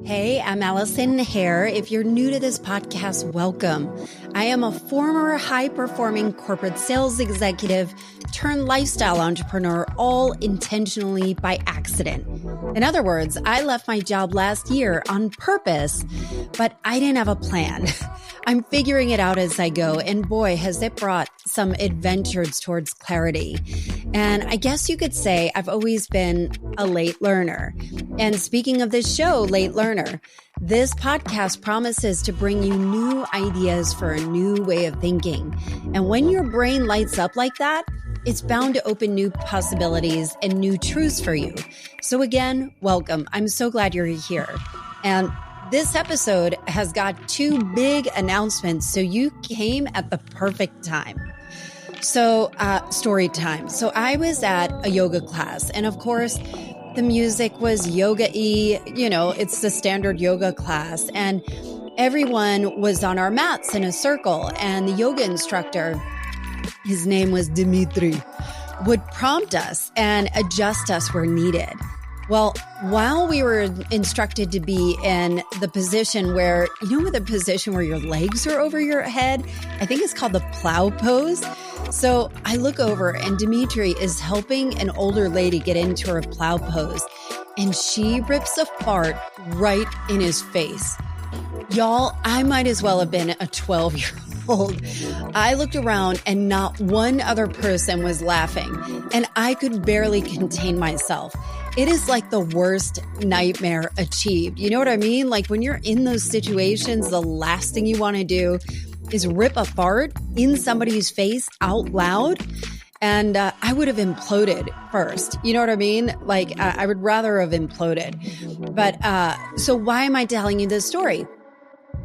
Hey, I'm Allison Hare. If you're new to this podcast, welcome. I am a former high-performing corporate sales executive turned lifestyle entrepreneur, all intentionally by accident. In other words, I left my job last year on purpose, but I didn't have a plan. I'm figuring it out as I go, and boy, has it brought some adventures towards clarity. And I guess you could say I've always been a late learner. And speaking of this show, Late Learner, this podcast promises to bring you new ideas for a new way of thinking. And when your brain lights up like that, it's bound to open new possibilities and new truths for you. So again, welcome. I'm so glad you're here. And this episode has got two big announcements, so you came at the perfect time. So, story time. So I was at a yoga class, and of course, the music was yoga-y. You know, it's the standard yoga class, and everyone was on our mats in a circle, and the yoga instructor, his name was Dimitri, would prompt us and adjust us where needed. Well, while we were instructed to be in the position where, the position where your legs are over your head, I think it's called the plow pose. So I look over and Dimitri is helping an older lady get into her plow pose, and she rips a fart right in his face. Y'all, I might as well have been a 12-year-old. I looked around and not one other person was laughing, and I could barely contain myself. It is like the worst nightmare achieved. You know what I mean? Like when you're in those situations, the last thing you want to do is rip a fart in somebody's face out loud. And I would have imploded first. You know what I mean? Like I would rather have imploded. But so why am I telling you this story?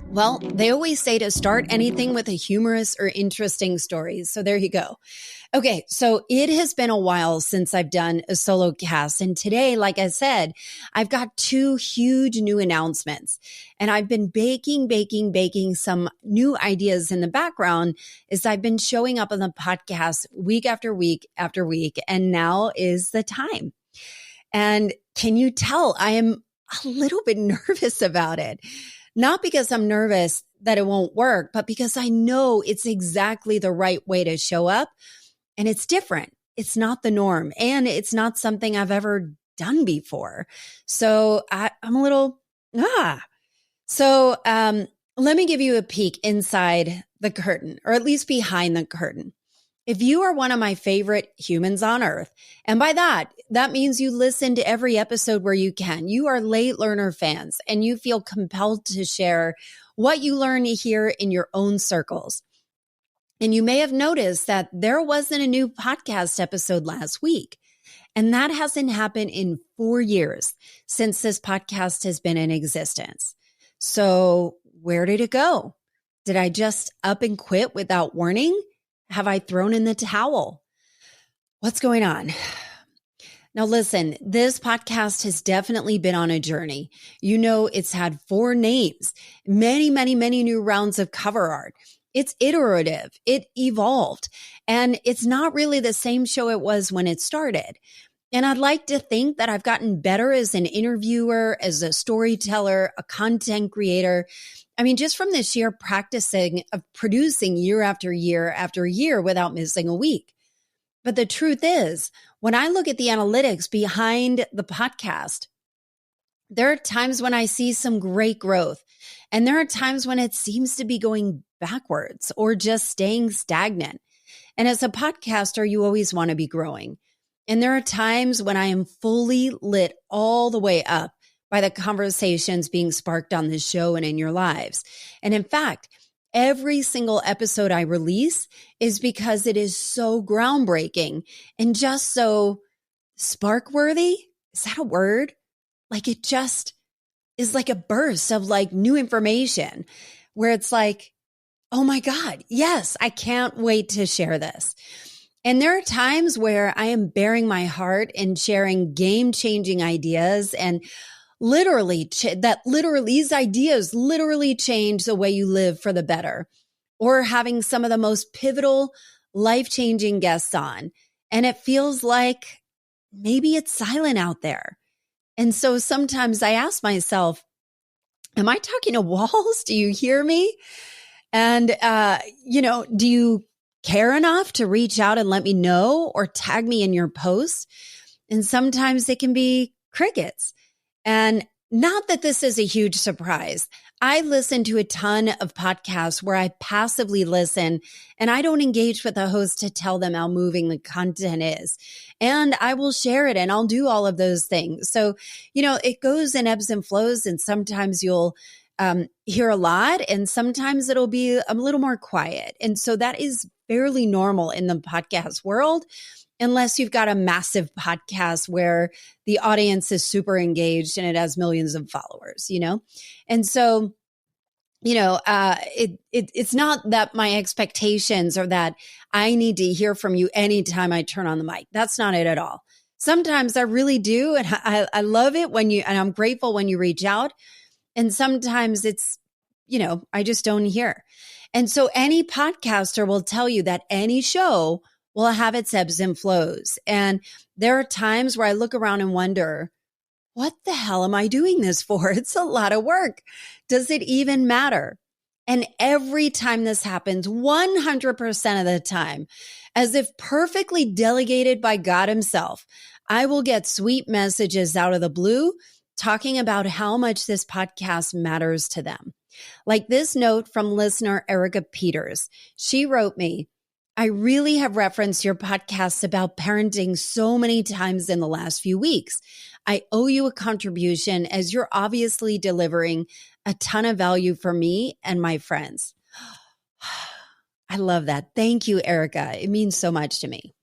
Well, they always say to start anything with a humorous or interesting story. So there you go. Okay, so it has been a while since I've done a solo cast. And today, like I said, I've got two huge new announcements. And I've been baking some new ideas in the background as I've been showing up on the podcast week after week after week. And now is the time. And can you tell I am a little bit nervous about it? Not because I'm nervous that it won't work, but because I know it's exactly the right way to show up. And it's different. It's not the norm. And it's not something I've ever done before. So I'm a little, So let me give you a peek inside the curtain, or at least behind the curtain. If you are one of my favorite humans on earth, and by that means you listen to every episode where you can. You are late learner fans, and you feel compelled to share what you learn here in your own circles. And you may have noticed that there wasn't a new podcast episode last week. And that hasn't happened in 4 years since this podcast has been in existence. So where did it go? Did I just up and quit without warning? Have I thrown in the towel? What's going on? Now, listen, this podcast has definitely been on a journey. You know, it's had 4 names, many new rounds of cover art. It's iterative. It evolved. And it's not really the same show it was when it started. And I'd like to think that I've gotten better as an interviewer, as a storyteller, a content creator. I mean, just from the sheer practicing of producing year after year after year without missing a week. But the truth is, when I look at the analytics behind the podcast, there are times when I see some great growth. And there are times when it seems to be going backwards or just staying stagnant. And as a podcaster, you always want to be growing. And there are times when I am fully lit all the way up by the conversations being sparked on this show and in your lives. And in fact, every single episode I release is because it is so groundbreaking and just so spark-worthy. Is that a word? Like it just is like a burst of like new information where it's like, oh my God, yes, I can't wait to share this. And there are times where I am bearing my heart and sharing game-changing ideas and these ideas literally change the way you live for the better, or having some of the most pivotal, life-changing guests on. And it feels like maybe it's silent out there. And so sometimes I ask myself, Am I talking to walls? Do you hear me? And, do you care enough to reach out and let me know or tag me in your posts? And sometimes it can be crickets. And not that this is a huge surprise. I listen to a ton of podcasts where I passively listen and I don't engage with the host to tell them how moving the content is. And I will share it and I'll do all of those things. So, it goes in ebbs and flows, and sometimes you'll hear a lot and sometimes it'll be a little more quiet. And so that is fairly normal in the podcast world, unless you've got a massive podcast where the audience is super engaged and it has millions of followers, And so, it's not that my expectations are that I need to hear from you anytime I turn on the mic. That's not it at all. Sometimes I really do. And I love it and I'm grateful when you reach out. And sometimes it's, I just don't hear. And so any podcaster will tell you that any show will have its ebbs and flows. And there are times where I look around and wonder, what the hell am I doing this for? It's a lot of work. Does it even matter? And every time this happens, 100% of the time, as if perfectly delegated by God himself, I will get sweet messages out of the blue talking about how much this podcast matters to them. Like this note from listener Erica Peters. She wrote me, I really have referenced your podcasts about parenting so many times in the last few weeks. I owe you a contribution as you're obviously delivering a ton of value for me and my friends. I love that. Thank you, Erica. It means so much to me.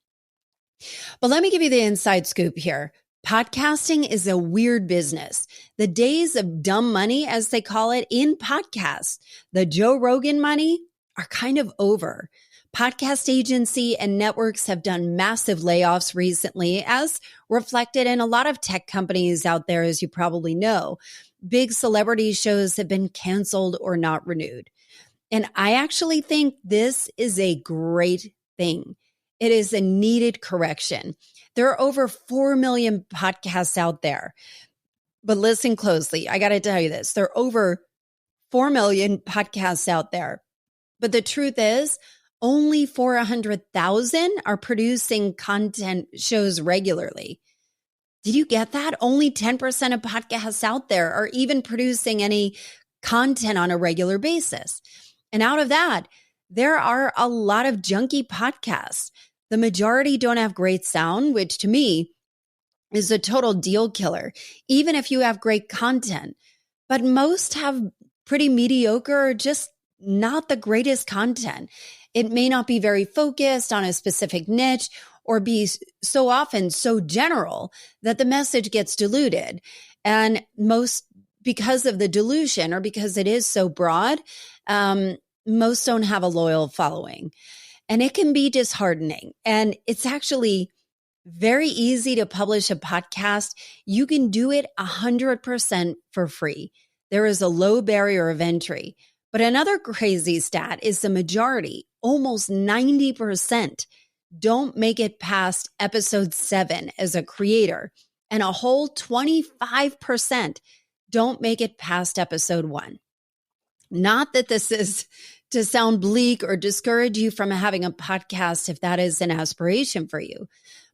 But let me give you the inside scoop here. Podcasting is a weird business. The days of dumb money, as they call it, in podcasts, the Joe Rogan money, are kind of over. Podcast agency and networks have done massive layoffs recently, as reflected in a lot of tech companies out there, as you probably know. Big celebrity shows have been canceled or not renewed. And I actually think this is a great thing. It is a needed correction. There are over 4 million podcasts out there. But listen closely. I got to tell you this. There are over 4 million podcasts out there. But the truth is, only 400,000 are producing content shows regularly. Did you get that? Only 10% of podcasts out there are even producing any content on a regular basis. And out of that, there are a lot of junky podcasts. The majority don't have great sound, which to me is a total deal killer, even if you have great content. But most have pretty mediocre or just not the greatest content. It may not be very focused on a specific niche or be so often so general that the message gets diluted. And most, because of the dilution or because it is so broad, most don't have a loyal following. And it can be disheartening. And it's actually very easy to publish a podcast. You can do it 100% for free. There is a low barrier of entry. But another crazy stat is the majority, almost 90%, don't make it past episode 7 as a creator. And a whole 25% don't make it past episode 1. Not that this is to sound bleak or discourage you from having a podcast if that is an aspiration for you.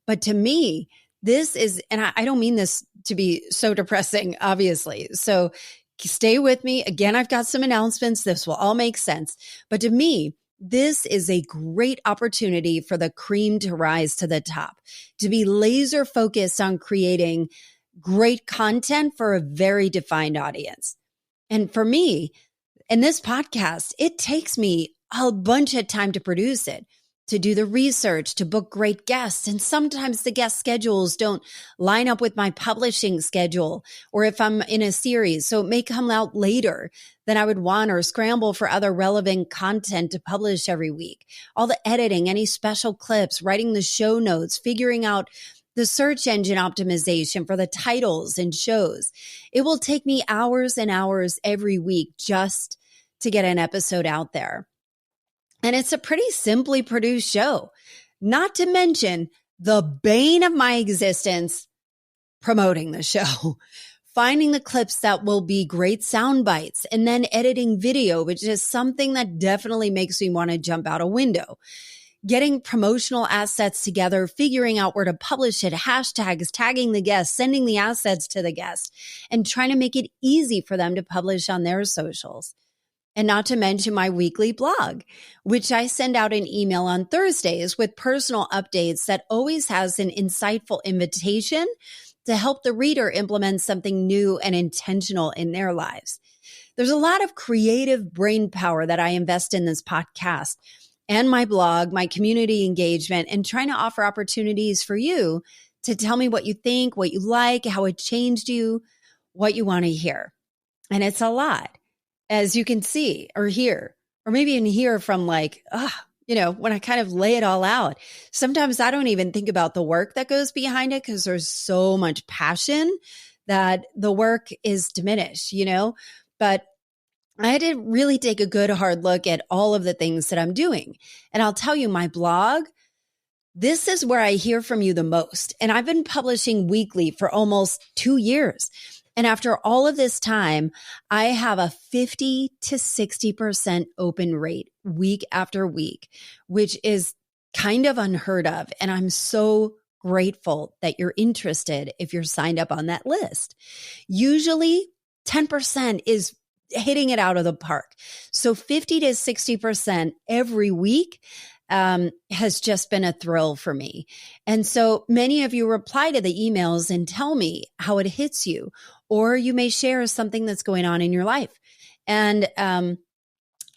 But to me, this is, and I don't mean this to be so depressing, obviously. So stay with me. Again, I've got some announcements. This will all make sense. But to me, this is a great opportunity for the cream to rise to the top, to be laser focused on creating great content for a very defined audience. And for me, in this podcast, it takes me a bunch of time to produce it, to do the research, to book great guests. And sometimes the guest schedules don't line up with my publishing schedule or if I'm in a series. So it may come out later than I would want or scramble for other relevant content to publish every week. All the editing, any special clips, writing the show notes, figuring out the search engine optimization for the titles and shows. It will take me hours and hours every week just to get an episode out there. And it's a pretty simply produced show, not to mention the bane of my existence, promoting the show. finding the clips that will be great sound bites, and then editing video, which is something that definitely makes me want to jump out a window. Getting promotional assets together, figuring out where to publish it, hashtags, tagging the guests, sending the assets to the guest, and trying to make it easy for them to publish on their socials. And not to mention my weekly blog, which I send out an email on Thursdays with personal updates that always has an insightful invitation to help the reader implement something new and intentional in their lives. There's a lot of creative brain power that I invest in this podcast and my blog, my community engagement, and trying to offer opportunities for you to tell me what you think, what you like, how it changed you, what you want to hear. And it's a lot, as you can see or hear, or maybe even hear from when I kind of lay it all out. Sometimes I don't even think about the work that goes behind it because there's so much passion that the work is diminished, but I had to really take a good hard look at all of the things that I'm doing. And I'll tell you, my blog, this is where I hear from you the most. And I've been publishing weekly for almost 2 years. And after all of this time, I have a 50 to 60% open rate week after week, which is kind of unheard of. And I'm so grateful that you're interested if you're signed up on that list. Usually 10% is hitting it out of the park. So 50 to 60% every week has just been a thrill for me. And so many of you reply to the emails and tell me how it hits you, or you may share something that's going on in your life. And I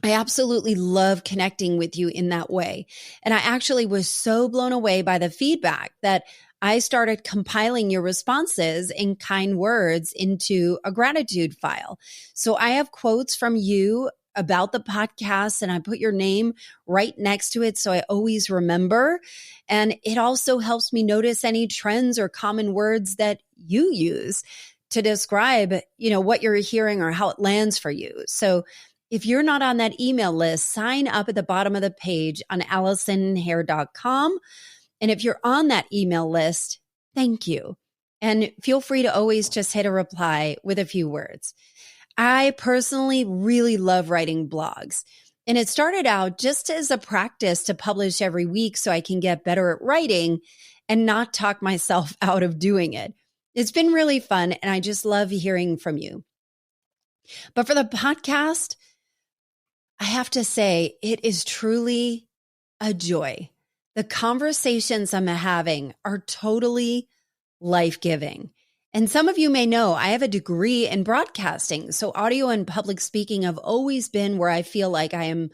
absolutely love connecting with you in that way. And I actually was so blown away by the feedback that I started compiling your responses in kind words into a gratitude file. So I have quotes from you about the podcast, and I put your name right next to it so I always remember. And it also helps me notice any trends or common words that you use to describe, what you're hearing or how it lands for you. So if you're not on that email list, sign up at the bottom of the page on AllisonHare.com. And if you're on that email list, thank you. And feel free to always just hit a reply with a few words. I personally really love writing blogs. And it started out just as a practice to publish every week so I can get better at writing and not talk myself out of doing it. It's been really fun, and I just love hearing from you. But for the podcast, I have to say, it is truly a joy. The conversations I'm having are totally life-giving. And some of you may know I have a degree in broadcasting. So audio and public speaking have always been where I feel like I am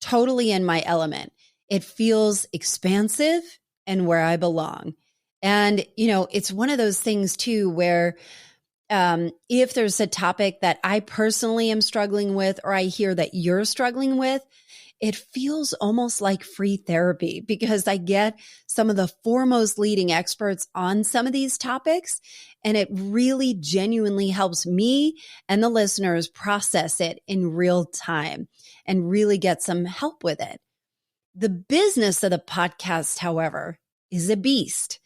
totally in my element. It feels expansive and where I belong. And, it's one of those things too, where if there's a topic that I personally am struggling with, or I hear that you're struggling with, it feels almost like free therapy because I get some of the foremost leading experts on some of these topics, and it really genuinely helps me and the listeners process it in real time and really get some help with it. The business of the podcast, however, is a beast.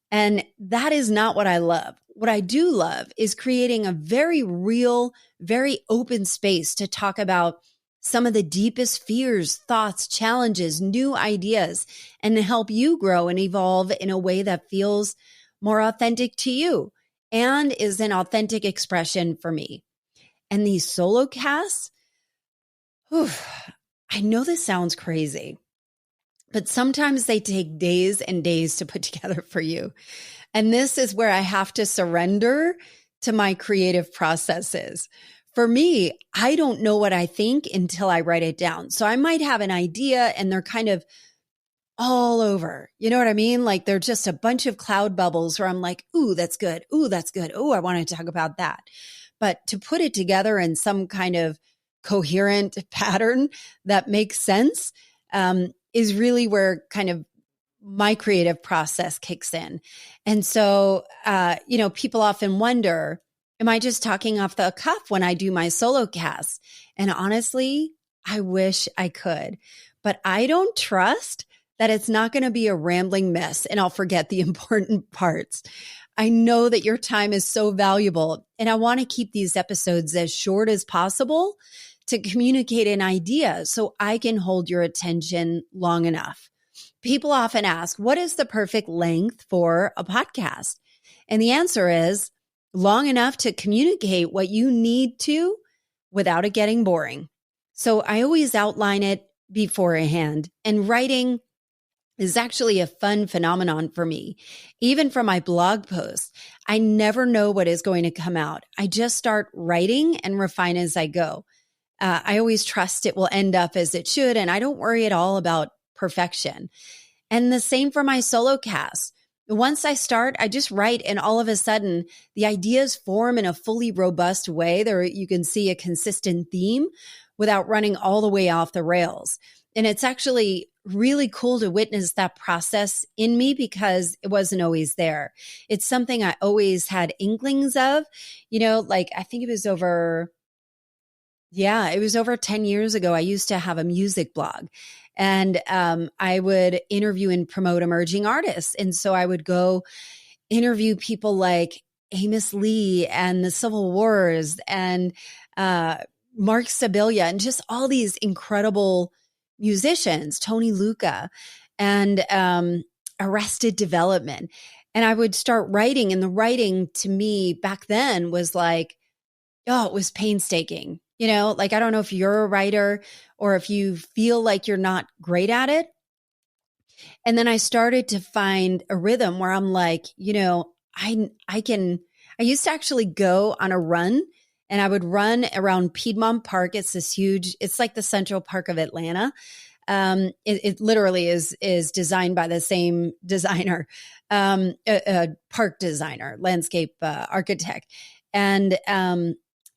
And that is not what I love. What I do love is creating a very real, very open space to talk about some of the deepest fears, thoughts, challenges, new ideas, and to help you grow and evolve in a way that feels more authentic to you and is an authentic expression for me. And these solo casts, I know this sounds crazy, but sometimes they take days and days to put together for you. And this is where I have to surrender to my creative processes. For me, I don't know what I think until I write it down. So I might have an idea and they're kind of all over. You know what I mean? Like they're just a bunch of cloud bubbles where I'm like, ooh, that's good. Ooh, that's good. Ooh, I want to talk about that. But to put it together in some kind of coherent pattern that makes sense is really where kind of my creative process kicks in. And so, people often wonder, am I just talking off the cuff when I do my solo casts? And honestly, I wish I could, but I don't trust that it's not going to be a rambling mess and I'll forget the important parts. I know that your time is so valuable, and I want to keep these episodes as short as possible to communicate an idea so I can hold your attention long enough. People often ask, what is the perfect length for a podcast? And the answer is long enough to communicate what you need to without it getting boring. So I always outline it beforehand, and writing is actually a fun phenomenon for me. Even for my blog posts, I never know what is going to come out. I just start writing and refine as I go. I always trust it will end up as it should, and I don't worry at all about perfection. And the same for my solo cast. Once I start, I just write, and all of a sudden, the ideas form in a fully robust way. There, you can see a consistent theme without running all the way off the rails. And it's actually really cool to witness that process in me because it wasn't always there. It's something I always had inklings of, like I think it was over 10 years ago. I used to have a music blog, and I would interview and promote emerging artists. And so I would go interview people like Amos Lee and the Civil Wars and Mark Sibilia and just all these incredible musicians, Tony Luca and Arrested Development. And I would start writing, and the writing to me back then was like, it was painstaking. Like, I don't know if you're a writer or if you feel like you're not great at it. And then I started to find a rhythm where I'm like, I used to actually go on a run, and I would run around Piedmont Park. It's it's like the Central Park of Atlanta. It literally is designed by the same designer, a park designer, landscape architect. And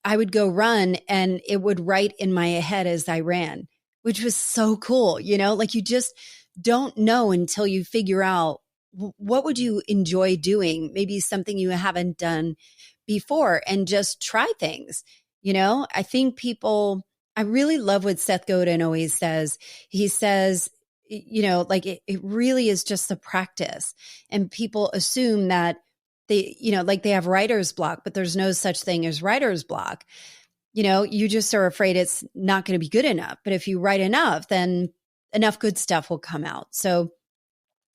I would go run, and it would write in my head as I ran, which was so cool. Like, you just don't know until you figure out what would you enjoy doing, maybe something you haven't done before, and just try things. I think I really love what Seth Godin always says. He says, like it really is just the practice, and people assume that they have writer's block, but there's no such thing as writer's block. You just are afraid it's not going to be good enough. But if you write enough, then enough good stuff will come out. So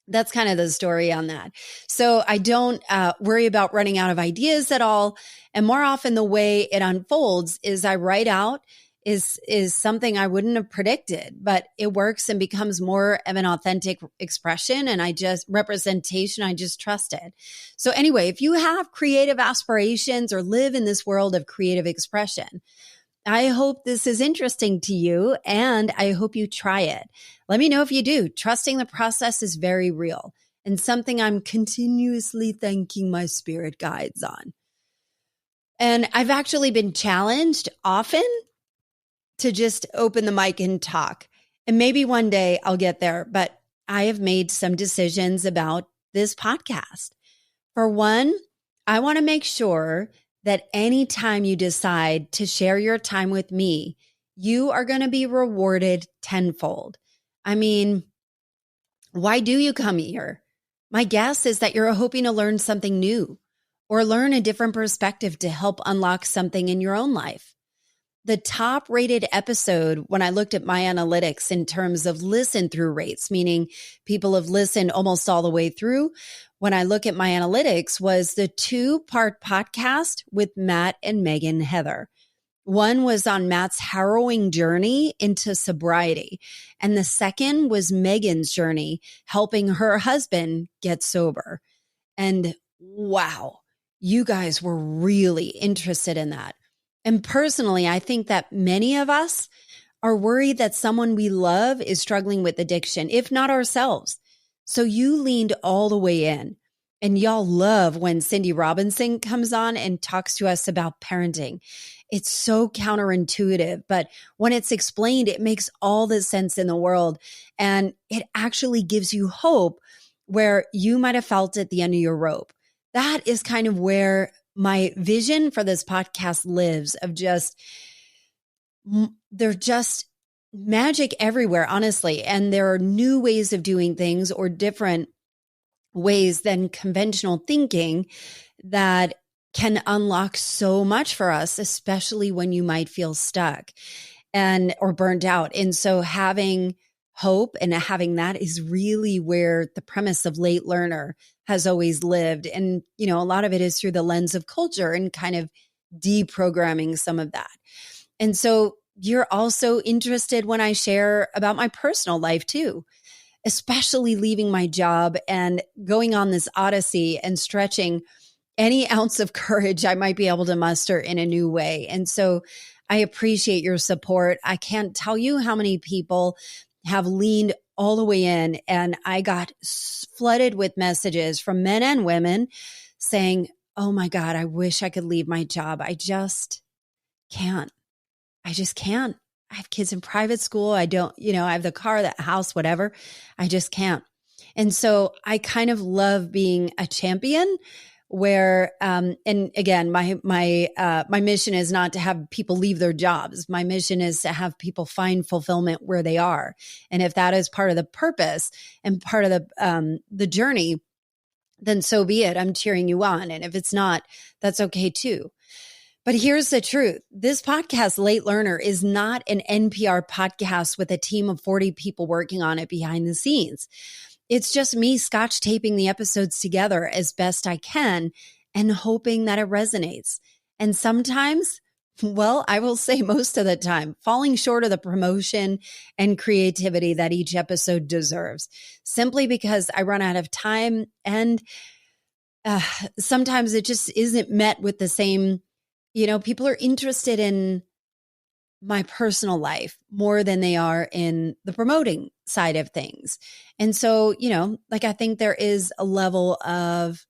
that's kind of the story on that. So I don't worry about running out of ideas at all. And more often the way it unfolds is I write out is something I wouldn't have predicted, but it works and becomes more of an authentic expression and representation. I just trust it. So anyway, if you have creative aspirations or live in this world of creative expression, I hope this is interesting to you, and I hope you try it. Let me know if you do. Trusting the process is very real and something I'm continuously thanking my spirit guides on. And I've actually been challenged often to just open the mic and talk. And maybe one day I'll get there, but I have made some decisions about this podcast. For one, I want to make sure that anytime you decide to share your time with me, you are going to be rewarded tenfold. I mean, why do you come here? My guess is that you're hoping to learn something new or learn a different perspective to help unlock something in your own life. The top rated episode, when I looked at my analytics in terms of listen through rates, meaning people have listened almost all the way through, when I look at my analytics, was the 2-part podcast with Matt and Megan Heather. One was on Matt's harrowing journey into sobriety, and the second was Megan's journey helping her husband get sober. And wow, you guys were really interested in that. And personally, I think that many of us are worried that someone we love is struggling with addiction, if not ourselves. So you leaned all the way in. And y'all love when Cindy Robinson comes on and talks to us about parenting. It's so counterintuitive, but when it's explained, it makes all the sense in the world. And it actually gives you hope where you might have felt at the end of your rope. That is kind of where my vision for this podcast lives, of they're just magic everywhere, honestly. And there are new ways of doing things or different ways than conventional thinking that can unlock so much for us, especially when you might feel stuck or burned out. And so having hope and having that is really where the premise of Late Learner has always lived. And, a lot of it is through the lens of culture and kind of deprogramming some of that. And so you're also interested when I share about my personal life too, especially leaving my job and going on this odyssey and stretching any ounce of courage I might be able to muster in a new way. And so I appreciate your support. I can't tell you how many people have leaned all the way in, and I got flooded with messages from men and women saying, oh my God, I wish I could leave my job. I just can't. I just can't. I have kids in private school. I don't, I have the car, the house, whatever. I just can't. And so I kind of love being a champion where, and again, my mission is not to have people leave their jobs. My mission is to have people find fulfillment where they are. And if that is part of the purpose and part of the journey, then so be it. I'm cheering you on. And if it's not, that's okay too. But here's the truth. This podcast, Late Learner, is not an NPR podcast with a team of 40 people working on it behind the scenes. It's just me scotch taping the episodes together as best I can and hoping that it resonates. And sometimes, well, I will say most of the time, falling short of the promotion and creativity that each episode deserves, simply because I run out of time and sometimes it just isn't met with the same, people are interested in my personal life more than they are in the promoting side of things. And so, I think there is a level of,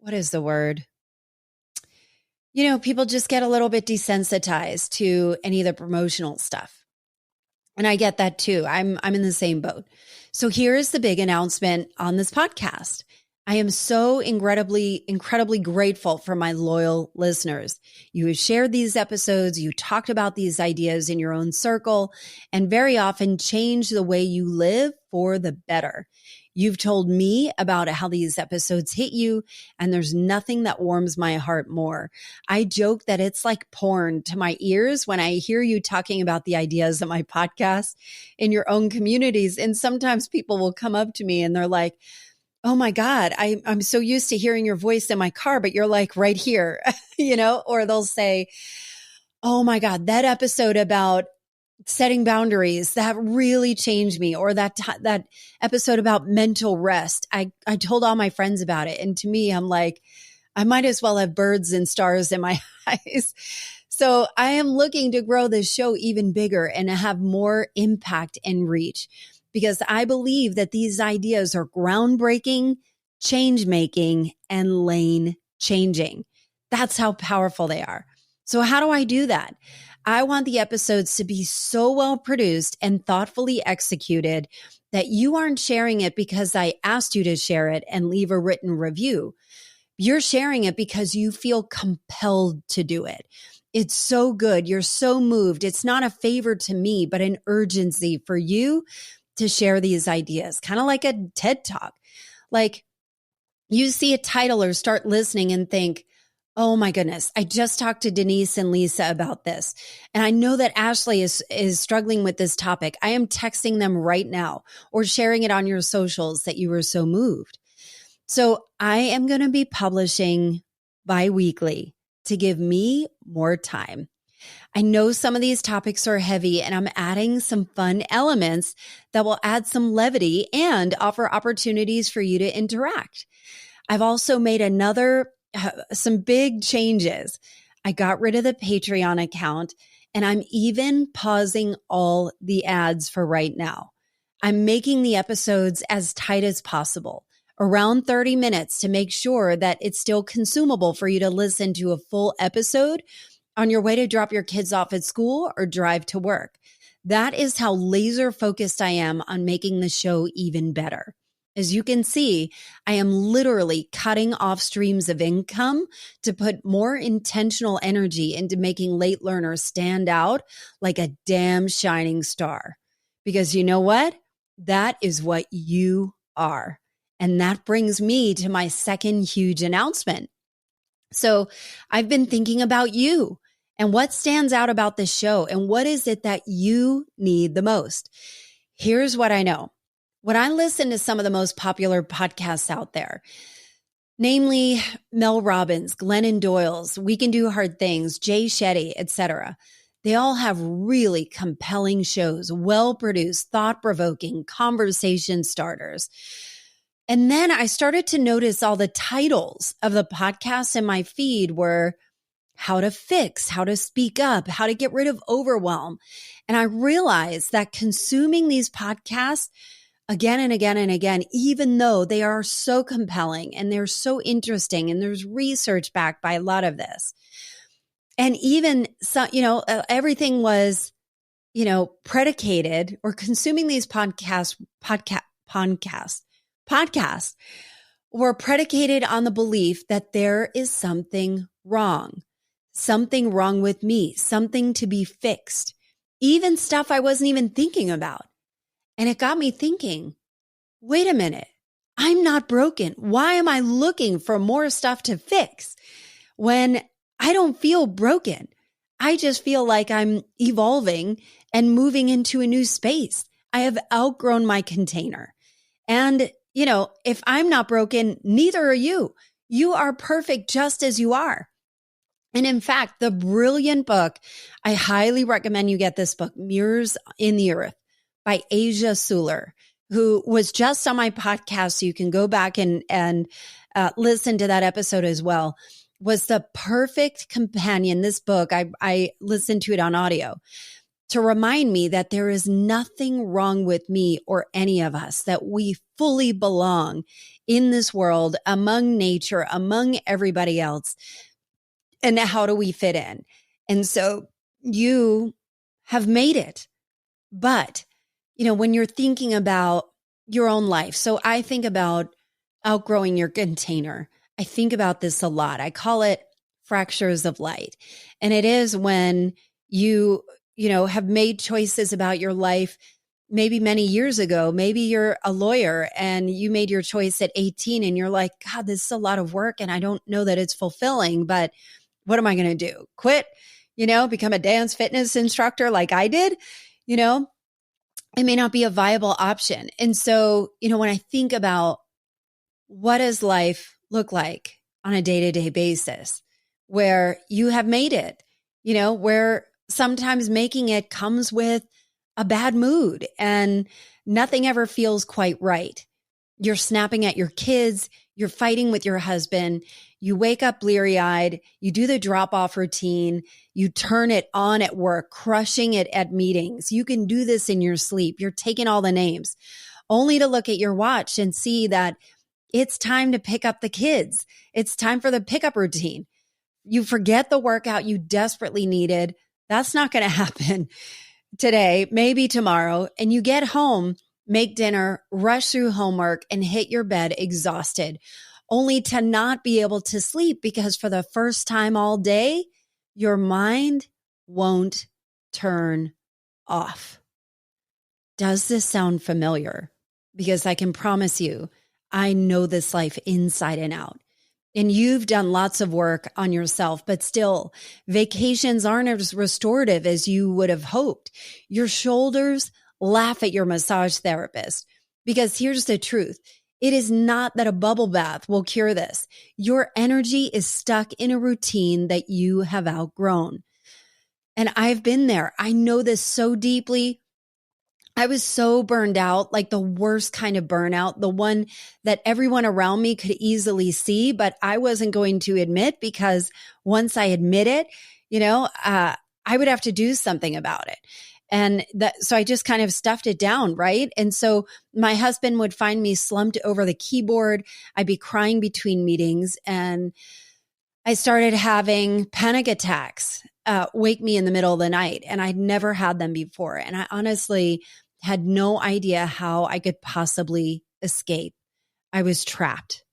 what is the word? People just get a little bit desensitized to any of the promotional stuff. And I get that too. I'm in the same boat. So here is the big announcement on this podcast. I am so incredibly grateful for my loyal listeners. You have shared these episodes, you talked about these ideas in your own circle, and very often change the way you live for the better. You've told me about how these episodes hit you, and there's nothing that warms my heart more. I joke that it's like porn to my ears when I hear you talking about the ideas of my podcast in your own communities. And sometimes people will come up to me and they're like, oh my God, I'm so used to hearing your voice in my car, but you're like right here, or they'll say, oh my God, that episode about setting boundaries, that really changed me. Or that episode about mental rest. I told all my friends about it. And to me, I'm like, I might as well have birds and stars in my eyes. So I am looking to grow this show even bigger and have more impact and reach, because I believe that these ideas are groundbreaking, change-making, and lane-changing. That's how powerful they are. So how do I do that? I want the episodes to be so well produced and thoughtfully executed that you aren't sharing it because I asked you to share it and leave a written review. You're sharing it because you feel compelled to do it. It's so good. You're so moved. It's not a favor to me, but an urgency for you to share these ideas, kind of like a TED Talk. Like you see a title or start listening and think, oh my goodness, I just talked to Denise and Lisa about this. And I know that Ashley is struggling with this topic. I am texting them right now or sharing it on your socials that you were so moved. So I am going to be publishing bi-weekly to give me more time. I know some of these topics are heavy, and I'm adding some fun elements that will add some levity and offer opportunities for you to interact. I've also made some big changes. I got rid of the Patreon account, and I'm even pausing all the ads for right now. I'm making the episodes as tight as possible, around 30 minutes, to make sure that it's still consumable for you to listen to a full episode on your way to drop your kids off at school or drive to work. That is how laser focused I am on making the show even better. As you can see, I am literally cutting off streams of income to put more intentional energy into making Late Learners stand out like a damn shining star. Because you know what? That is what you are. And that brings me to my second huge announcement. So I've been thinking about you and what stands out about this show and what is it that you need the most. Here's what I know. When I listen to some of the most popular podcasts out there, namely Mel Robbins, Glennon Doyle's, We Can Do Hard Things, Jay Shetty, etc., they all have really compelling shows, well-produced, thought-provoking, conversation starters. And then I started to notice all the titles of the podcasts in my feed were how to fix, how to speak up, how to get rid of overwhelm. And I realized that consuming these podcasts again and again and again, even though they are so compelling and they're so interesting and there's research backed by a lot of this. And even, so, everything was, predicated or consuming these podcasts were predicated on the belief that there is something wrong with me, something to be fixed, even stuff I wasn't even thinking about. And it got me thinking, wait a minute, I'm not broken. Why am I looking for more stuff to fix when I don't feel broken? I just feel like I'm evolving and moving into a new space. I have outgrown my container. And, if I'm not broken, neither are you. You are perfect just as you are. And in fact, the brilliant book, I highly recommend you get this book, Mirrors in the Earth by Asia Suler, who was just on my podcast. So you can go back and listen to that episode as well, was the perfect companion. This book, I listened to it on audio to remind me that there is nothing wrong with me or any of us, that we fully belong in this world, among nature, among everybody else. And how do we fit in? And so you have made it. But, when you're thinking about your own life, so I think about outgrowing your container. I think about this a lot. I call it fractures of light. And it is when you have made choices about your life maybe many years ago. Maybe you're a lawyer and you made your choice at 18 and you're like, God, this is a lot of work and I don't know that it's fulfilling, but what am I going to do? Quit, become a dance fitness instructor like I did? It may not be a viable option. And so, when I think about what does life look like on a day-to-day basis where you have made it, where sometimes making it comes with a bad mood and nothing ever feels quite right. You're snapping at your kids, you're fighting with your husband, you wake up bleary-eyed, you do the drop-off routine, you turn it on at work, crushing it at meetings. You can do this in your sleep. You're taking all the names, only to look at your watch and see that it's time to pick up the kids. It's time for the pickup routine. You forget the workout you desperately needed. That's not going to happen today, maybe tomorrow. And you get home, make dinner, rush through homework, and hit your bed exhausted, only to not be able to sleep because for the first time all day, your mind won't turn off. Does this sound familiar? Because I can promise you, I know this life inside and out. And you've done lots of work on yourself, but still, vacations aren't as restorative as you would have hoped. Your shoulders laugh at your massage therapist because here's the truth. It is not that a bubble bath will cure this. Your energy is stuck in a routine that you have outgrown. And I've been there. I know this so deeply. I was so burned out, like the worst kind of burnout, the one that everyone around me could easily see, but I wasn't going to admit because once I admit it, I would have to do something about it. And so I just kind of stuffed it down, right? And so my husband would find me slumped over the keyboard. I'd be crying between meetings and I started having panic attacks, wake me in the middle of the night. And I'd never had them before. And I honestly had no idea how I could possibly escape. I was trapped.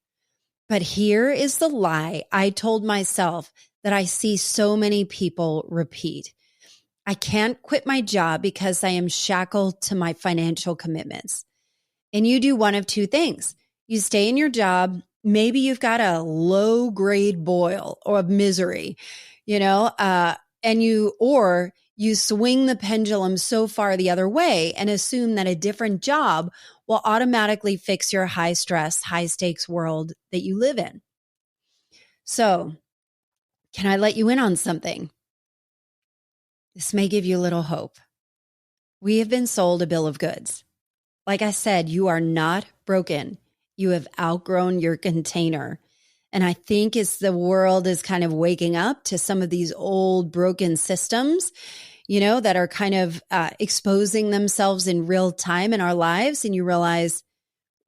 But here is the lie I told myself that I see so many people repeat. I can't quit my job because I am shackled to my financial commitments. And you do one of two things. You stay in your job. Maybe you've got a low grade boil or of misery, and you swing the pendulum so far the other way and assume that a different job will automatically fix your high stress, high stakes world that you live in. So, can I let you in on something? This may give you a little hope. We have been sold a bill of goods. Like I said, you are not broken. You have outgrown your container. And I think as the world is kind of waking up to some of these old broken systems, that are kind of exposing themselves in real time in our lives, and you realize,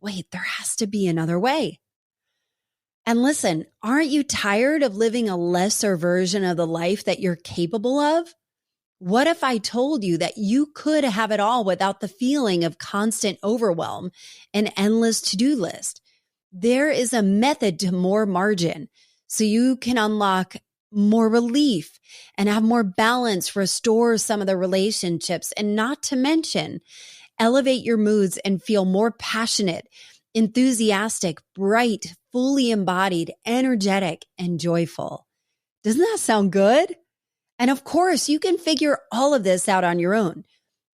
wait, there has to be another way. And listen, aren't you tired of living a lesser version of the life that you're capable of? What if I told you that you could have it all without the feeling of constant overwhelm and endless to-do list? There is a method to more margin so you can unlock more relief and have more balance, restore some of the relationships, and not to mention elevate your moods and feel more passionate, enthusiastic, bright, fully embodied, energetic, and joyful. Doesn't that sound good? And of course, you can figure all of this out on your own.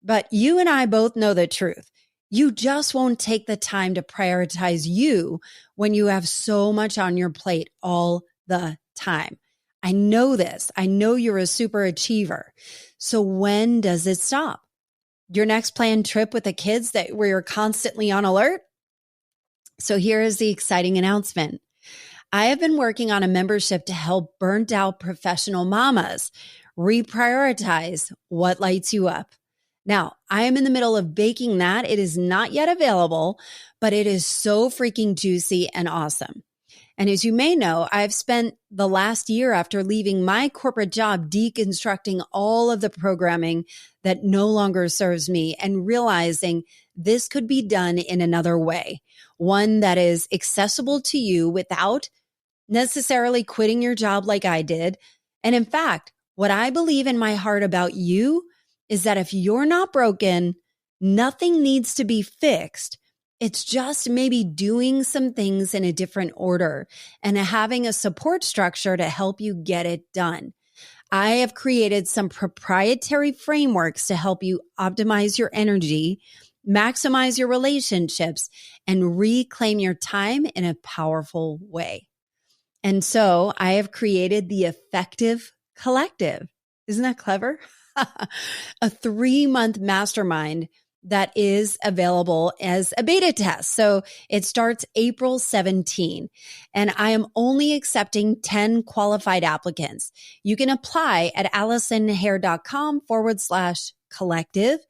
But you and I both know the truth. You just won't take the time to prioritize you when you have so much on your plate all the time. I know this. I know you're a super achiever. So when does it stop? Your next planned trip with the kids where you're constantly on alert? So here is the exciting announcement. I have been working on a membership to help burnt out professional mamas reprioritize what lights you up. Now, I am in the middle of baking that. It is not yet available, but it is so freaking juicy and awesome. And as you may know, I've spent the last year after leaving my corporate job deconstructing all of the programming that no longer serves me and realizing this could be done in another way, one that is accessible to you without necessarily quitting your job like I did. And in fact, what I believe in my heart about you is that if you're not broken, nothing needs to be fixed. It's just maybe doing some things in a different order and having a support structure to help you get it done. I have created some proprietary frameworks to help you optimize your energy, maximize your relationships, and reclaim your time in a powerful way. And so I have created the Effective Collective. Isn't that clever? A 3-month mastermind that is available as a beta test. So it starts April 17, and I am only accepting 10 qualified applicants. You can apply at AllisonHare.com/collective,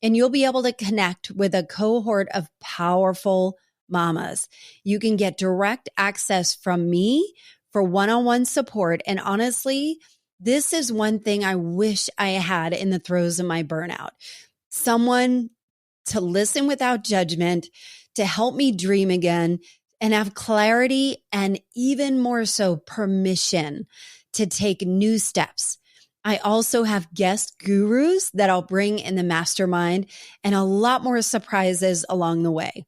and you'll be able to connect with a cohort of powerful mamas. You can get direct access from me for one-on-one support. And honestly, this is one thing I wish I had in the throes of my burnout. Someone to listen without judgment, to help me dream again and have clarity and even more so permission to take new steps. I also have guest gurus that I'll bring in the mastermind and a lot more surprises along the way.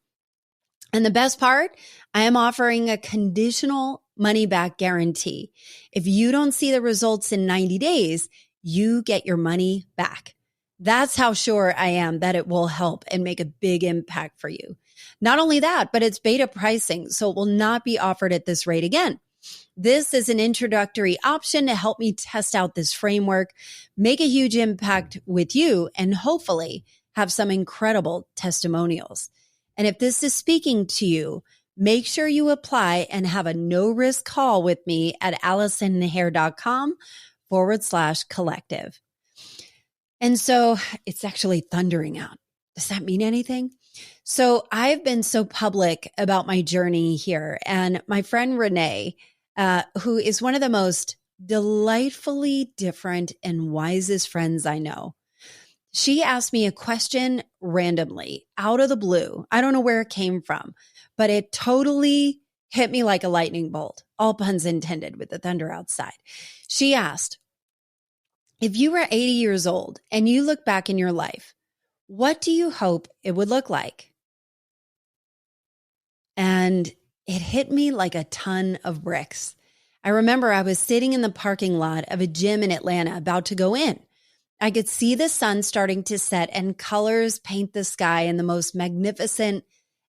And the best part, I am offering a conditional money back guarantee. If you don't see the results in 90 days, you get your money back. That's how sure I am that it will help and make a big impact for you. Not only that, but it's beta pricing, so it will not be offered at this rate again. This is an introductory option to help me test out this framework, make a huge impact with you, and hopefully have some incredible testimonials. And if this is speaking to you, make sure you apply and have a no-risk call with me at AllisonHare.com/collective. And so it's actually thundering out. Does that mean anything? So I've been so public about my journey here. And my friend Renee, who is one of the most delightfully different and wisest friends I know, she asked me a question randomly out of the blue. I don't know where it came from, but it totally hit me like a lightning bolt. All puns intended with the thunder outside. She asked, if you were 80 years old and you look back in your life, what do you hope it would look like? And it hit me like a ton of bricks. I remember I was sitting in the parking lot of a gym in Atlanta about to go in. I could see the sun starting to set and colors paint the sky in the most magnificent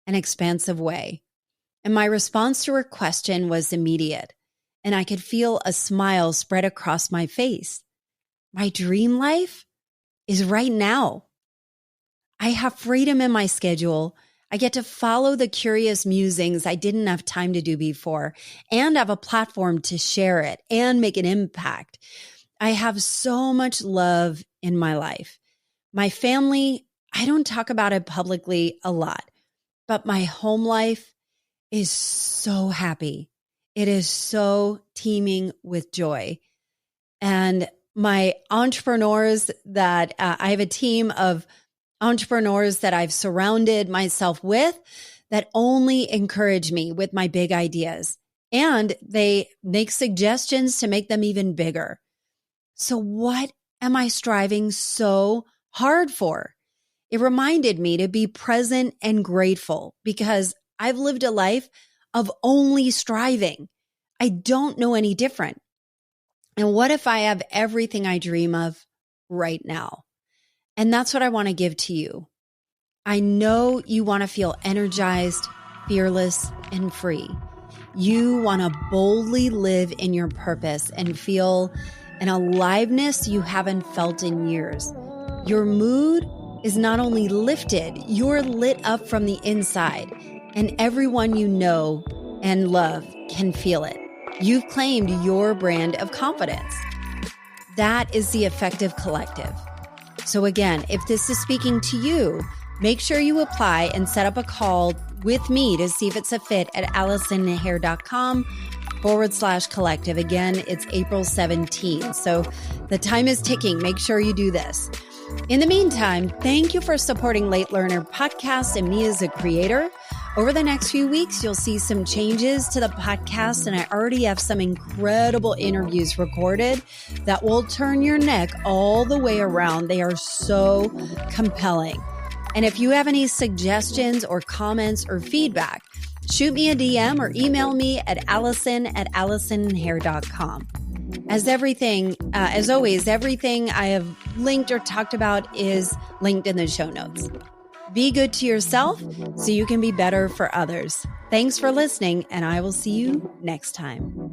and expansive way. And my response to her question was immediate, and I could feel a smile spread across my face. My dream life is right now. I have freedom in my schedule. I get to follow the curious musings I didn't have time to do before, and have a platform to share it and make an impact. I have so much love in my life. My family, I don't talk about it publicly a lot, but my home life is so happy. It is so teeming with joy. And my entrepreneurs that I have a team of entrepreneurs that I've surrounded myself with that only encourage me with my big ideas. And they make suggestions to make them even bigger. So what am I striving so hard for? It reminded me to be present and grateful because I've lived a life of only striving. I don't know any different. And what if I have everything I dream of right now? And that's what I want to give to you. I know you want to feel energized, fearless, and free. You want to boldly live in your purpose and feel an aliveness you haven't felt in years. Your mood is not only lifted, you're lit up from the inside, and everyone you know and love can feel it. You've claimed your brand of confidence. That is the Effective Collective. So again, if this is speaking to you, make sure you apply and set up a call with me to see if it's a fit at AllisonHare.com/collective. Again, it's April 17th. So the time is ticking. Make sure you do this. In the meantime, thank you for supporting Late Learner Podcast and me as a creator. Over the next few weeks, you'll see some changes to the podcast, and I already have some incredible interviews recorded that will turn your neck all the way around. They are so compelling. And if you have any suggestions or comments or feedback, shoot me a DM or email me at allison@AllisonHare.com. As always, everything I have linked or talked about is linked in the show notes. Be good to yourself so you can be better for others. Thanks for listening, and I will see you next time.